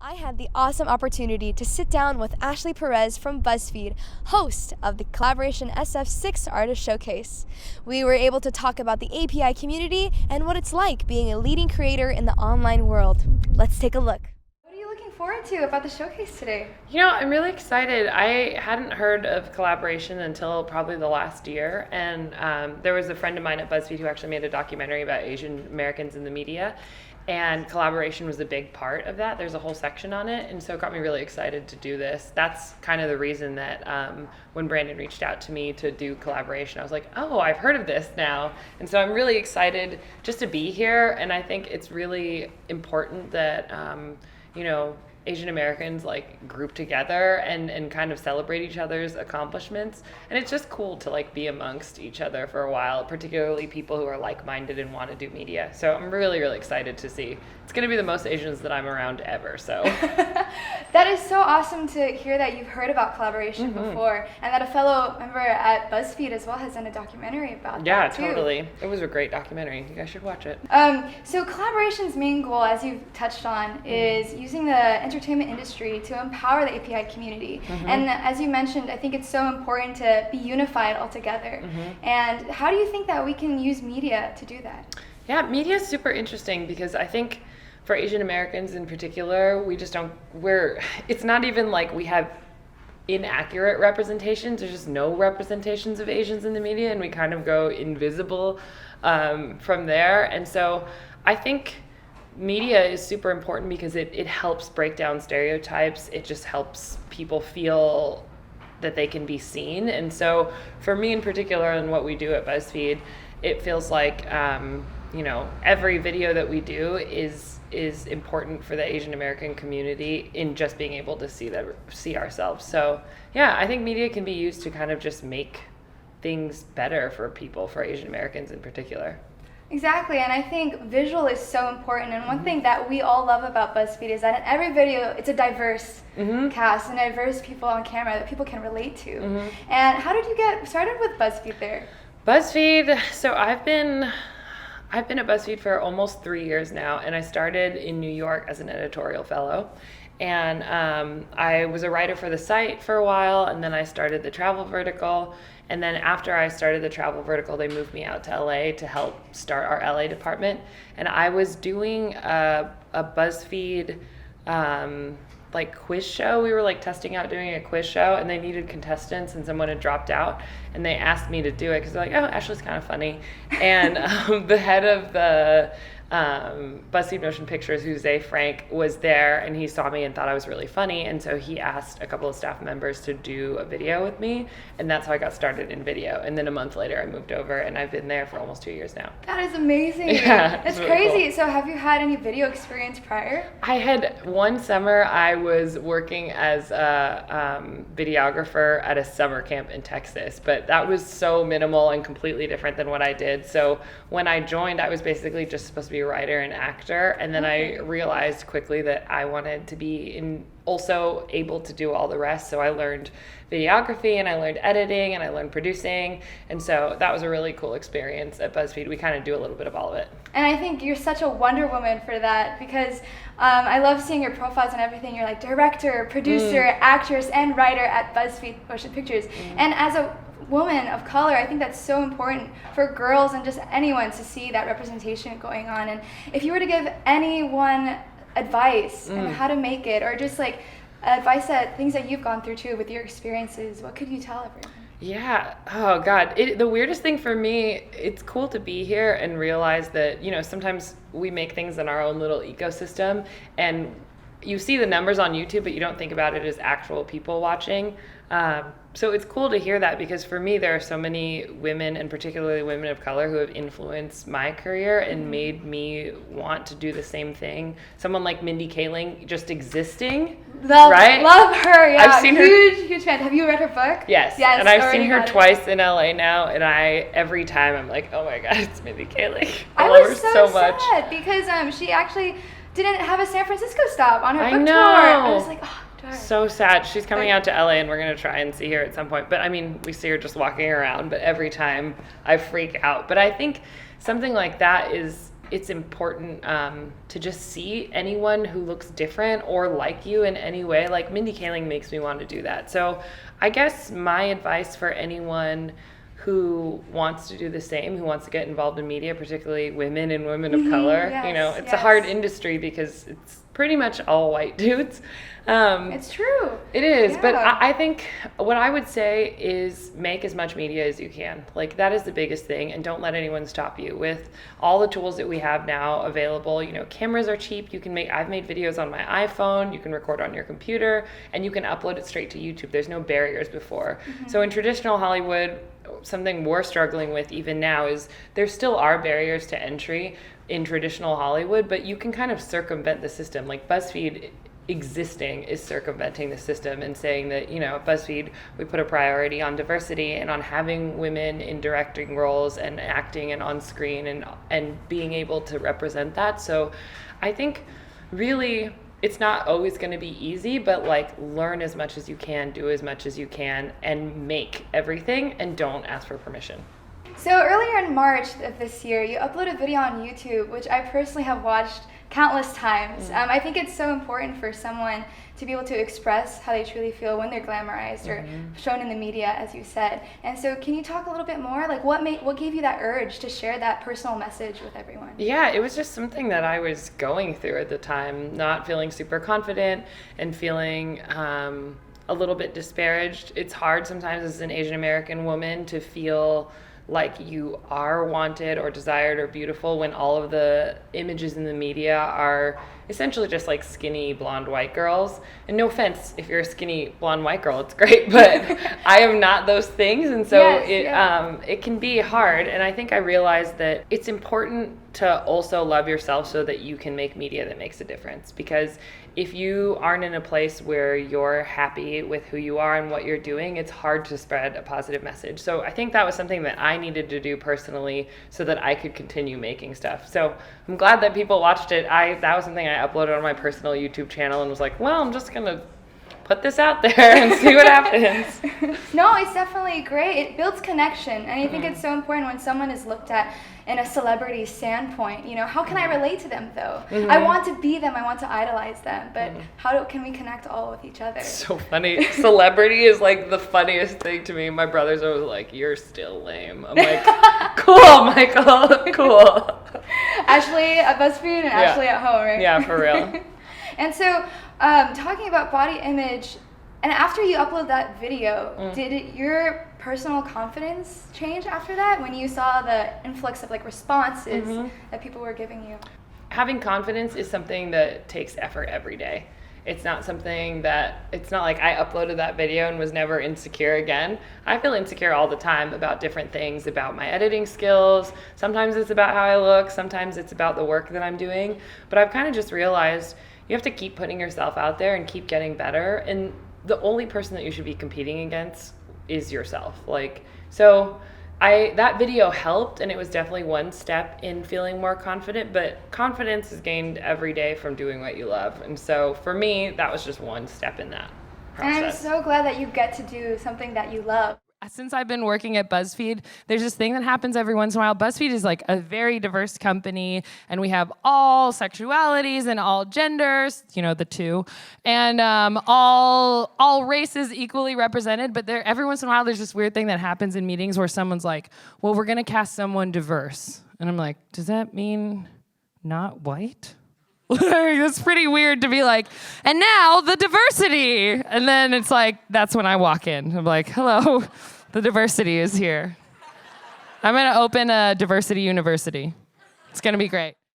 I had the awesome opportunity to sit down with Ashley Perez from BuzzFeed, host of the Kollaboration SF 6 Artist Showcase. We were able to talk about the API community and what it's like being a leading creator in the online world. Let's take a look. What are you looking forward to about the showcase today? You know, I'm really excited. I hadn't heard of Kollaboration until probably the last year, and there was a friend of mine at BuzzFeed who actually made a documentary about Asian Americans in the media. And Kollaboration was a big part of that. There's a whole section on it, and so it got me really excited to do this. That's kind of the reason that when Brandon reached out to me to do Kollaboration, I was like, oh, I've heard of this now. And so I'm really excited just to be here, and I think it's really important that, Asian Americans like group together and kind of celebrate each other's accomplishments. And it's just cool to like be amongst each other for a while, particularly people who are like-minded and want to do media. So I'm really, really excited to see. It's going to be the most Asians that I'm around ever, so. That is so awesome to hear that you've heard about Kollaboration before, and that a fellow member at BuzzFeed as well has done a documentary about that too. Yeah, totally. It was a great documentary. You guys should watch it. So Kollaboration's main goal, as you've touched on, is using the entertainment industry to empower the API community. And as you mentioned, I think it's so important to be unified all together. And how do you think that we can use media to do that? Yeah, media is super interesting because I think for Asian Americans in particular, it's not even like we have inaccurate representations. There's just no representations of Asians in the media, and we kind of go invisible from there. And so I think media is super important because it helps break down stereotypes. It just helps people feel that they can be seen. And so for me in particular, and what we do at BuzzFeed, it feels like every video that we do is important for the Asian American community in just being able to see ourselves. So yeah, I think media can be used to kind of just make things better for people, for Asian Americans in particular. Exactly, and I think visual is so important. And one thing that we all love about BuzzFeed is that in every video, it's a diverse cast and diverse people on camera that people can relate to. And how did you get started with BuzzFeed there? BuzzFeed, so I've been at BuzzFeed for almost 3 years now, and I started in New York as an editorial fellow. And I was a writer for the site for a while, and then I started the travel vertical. And then after I started the travel vertical, they moved me out to LA to help start our LA department. And I was doing a BuzzFeed quiz show. We were testing out doing a quiz show, and they needed contestants, and someone had dropped out, and they asked me to do it because they're like, oh, Ashley's kind of funny. And the head of the BuzzFeed Motion Pictures, Jose Frank, was there, and he saw me and thought I was really funny, and so he asked a couple of staff members to do a video with me, and that's how I got started in video. And then a month later I moved over, and I've been there for almost 2 years now. That is amazing. Yeah, that's really crazy. Cool. So have you had any video experience prior? I had one summer I was working as a videographer at a summer camp in Texas, but that was so minimal and completely different than what I did. So when I joined, I was basically just supposed to be a writer and actor, and then I realized quickly that I wanted to be also able to do all the rest. So I learned videography, and I learned editing, and I learned producing, and so that was a really cool experience at BuzzFeed. We kind of do a little bit of all of it. And I think you're such a Wonder Woman for that, because I love seeing your profiles and everything. You're like director, producer, actress, and writer at BuzzFeed Motion Pictures. And as a woman of color, I think that's so important for girls and just anyone to see that representation going on. And if you were to give anyone advice on how to make it, or just advice that things that you've gone through too with your experiences, what could you tell everyone? Yeah. Oh God. The weirdest thing for me, it's cool to be here and realize that, sometimes we make things in our own little ecosystem, and you see the numbers on YouTube, but you don't think about it as actual people watching. So it's cool to hear that, because for me, there are so many women, and particularly women of color, who have influenced my career and made me want to do the same thing. Someone like Mindy Kaling, just existing, right? Love her, yeah. I've seen huge fan. Have you read her book? Yes, and I've seen her twice in LA now, and every time I'm like, oh my God, it's Mindy Kaling. I love her so much. Sad because she actually didn't have a San Francisco stop on her book tour. I was like, oh. So sad. She's coming out to LA, and we're going to try and see her at some point. But I mean, we see her just walking around, but every time I freak out. But I think something like that is it's important to just see anyone who looks different or like you in any way. Like Mindy Kaling makes me want to do that. So I guess my advice for anyone who wants to do the same, who wants to get involved in media, particularly women and women of color, yes, you know, it's a hard industry because it's pretty much all white dudes. It's true. It is, yeah. but I think what I would say is make as much media as you can. Like that is the biggest thing, and don't let anyone stop you. With all the tools that we have now available, you know, cameras are cheap. I've made videos on my iPhone, you can record on your computer, and you can upload it straight to YouTube. There's no barriers before. So in traditional Hollywood, something we're struggling with even now is there still are barriers to entry in traditional Hollywood, but you can kind of circumvent the system. Like BuzzFeed existing is circumventing the system and saying that, you know, at BuzzFeed, we put a priority on diversity and on having women in directing roles and acting and on screen and being able to represent that. So I think really it's not always going to be easy, but like learn as much as you can, do as much as you can, and make everything, and don't ask for permission. So earlier in March of this year, you uploaded a video on YouTube, which I personally have watched countless times. I think it's so important for someone to be able to express how they truly feel when they're glamorized or shown in the media, as you said. And so can you talk a little bit more? Like what gave you that urge to share that personal message with everyone? Yeah, it was just something that I was going through at the time, not feeling super confident and feeling a little bit disparaged. It's hard sometimes as an Asian American woman to feel like you are wanted or desired or beautiful when all of the images in the media are essentially just like skinny blonde white girls. And no offense if you're a skinny blonde white girl, it's great, but I am not those things, and so it can be hard. And I think I realized that it's important to also love yourself so that you can make media that makes a difference. Because if you aren't in a place where you're happy with who you are and what you're doing, it's hard to spread a positive message. So I think that was something that I needed to do personally so that I could continue making stuff. So I'm glad that people watched it. That was something I uploaded on my personal YouTube channel and was like, well, I'm just gonna put this out there and see what happens. No, it's definitely great. It builds connection, and I think it's so important when someone is looked at in a celebrity standpoint. You know, how can I relate to them though? I want to be them, I want to idolize them, but can we connect all with each other? So funny. Celebrity is like the funniest thing to me. My brother's always like, you're still lame. I'm like, cool, Michael, cool. Ashley at BuzzFeed and Ashley at home, right? Yeah, for real. And so, talking about body image, and after you upload that video, did your personal confidence change after that when you saw the influx of like responses that people were giving you? Having confidence is something that takes effort every day. It's not like I uploaded that video and was never insecure again. I feel insecure all the time about different things, about my editing skills. Sometimes it's about how I look, sometimes it's about the work that I'm doing. But I've kind of just realized you have to keep putting yourself out there and keep getting better. And the only person that you should be competing against is yourself. That video helped, and it was definitely one step in feeling more confident, but confidence is gained every day from doing what you love. And so for me, that was just one step in that process. And I'm so glad that you get to do something that you love. Since I've been working at BuzzFeed, there's this thing that happens every once in a while. BuzzFeed is like a very diverse company, and we have all sexualities and all genders, you know, the two, and all races equally represented. But every once in a while, there's this weird thing that happens in meetings where someone's like, well, we're going to cast someone diverse. And I'm like, does that mean not white? It's pretty weird to be like, and now the diversity. And then it's like, that's when I walk in. I'm like, hello, the diversity is here. I'm going to open a diversity university. It's going to be great.